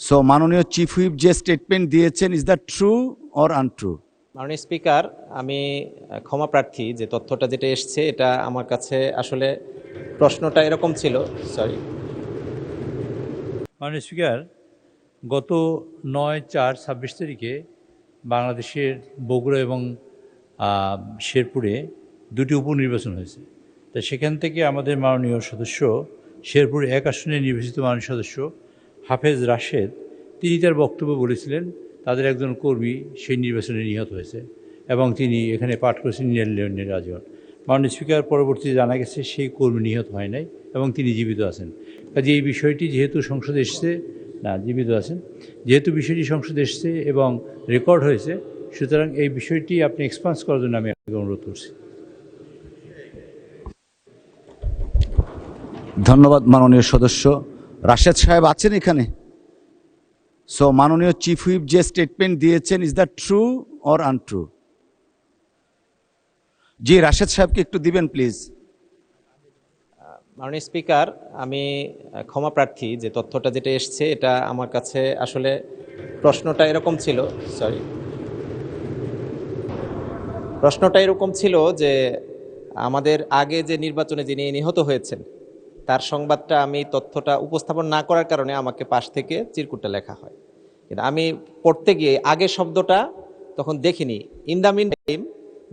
So মাননীয় chief whip যে statement দিয়েছেন, is that true or untrue? মাননীয় স্পিকার, আমি ক্ষমা প্রার্থী যে তথ্যটা যেটা এসছে এটা আমার কাছে আসলে প্রশ্নটা এরকম ছিল। সরি। মাননীয় স্পিকার, গত 9/4/26 তারিখে বাংলাদেশের বগুড়া এবং শেরপুরে দুটি উপনির্বাচন হয়েছে। তা সেখান থেকে আমাদের মাননীয় সদস্য, শেরপুর 1 আসনে নির্বাচিত মাননীয় সদস্য হাফেজ রাশেদ, তিনি তার বক্তব্য বলেছিলেন তাদের একজন কর্মী সেই নির্বাচনে নিহত হয়েছে এবং তিনি এখানে পাঠ করেছেন নীল রাজন। মাননীয় স্পিকার, পরবর্তীতে জানা গেছে সেই কর্মী নিহত হয় নাই এবং তিনি জীবিত আছেন। কাজে এই বিষয়টি যেহেতু সংসদে এসছে, জীবিত আছেন, যেহেতু বিষয়টি সংসদে এসছে এবং রেকর্ড হয়েছে, সুতরাং এই বিষয়টি আপনি এক্সপান্স করার জন্য আমি আপনাকে অনুরোধ করছি। ধন্যবাদ মাননীয় সদস্য। রাশেদ সাহেব আছেন এখানে? সো মাননীয় চিফ হুইপ যে স্টেটমেন্ট দিয়েছেন, is that true or untrue? জি, রাশেদ সাহেবকে একটু দিবেন প্লিজ। মাননীয় স্পিকার, আমি ক্ষমা প্রার্থী যে তথ্যটা যেটা এসছে এটা আমার কাছে আসলে প্রশ্নটা এরকম ছিল। সরি। প্রশ্নটা এরকম ছিল যে আমাদের আগে যে নির্বাচনে যিনি নিহত হয়েছেন তার সংবাদটা আমি তথ্যটা উপস্থাপন না করার কারণে আমাকে পাশ থেকে চিরকুটটা লেখা হয়। কিন্তু আমি পড়তে গিয়ে আগের শব্দটা তখন দেখিনি। ইন দ্য মিন টাইম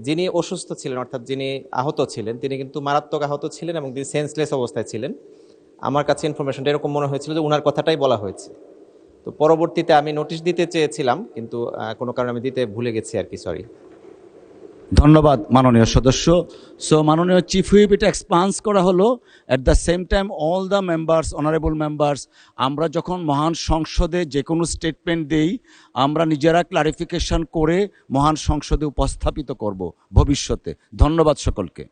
যিনি অসুস্থ ছিলেন, অর্থাৎ যিনি আহত ছিলেন, তিনি কিন্তু মারাত্মক আহত ছিলেন এবং তিনি সেন্সলেস অবস্থায় ছিলেন। আমার কাছে ইনফরমেশনটা এরকম মনে হয়েছিল যে ওনার কথাটাই বলা হয়েছে। তো পরবর্তীতে আমি নোটিশ দিতে চেয়েছিলাম, কিন্তু কোনো কারণে আমি দিতে ভুলে গেছি আর কি। সরি। ধন্যবাদ মাননীয় সদস্য। সো মাননীয় চিফ হুইপ, এটা এক্সপান্স করা হলো। At the same time all the members, honourable members, আমরা যখন মহান সংসদে যে কোনো স্টেটমেন্ট দেই, আমরা নিজেরা ক্লারিফিকেশন করে মহান সংসদে উপস্থাপিত করব ভবিষ্যতে। ধন্যবাদ সকলকে।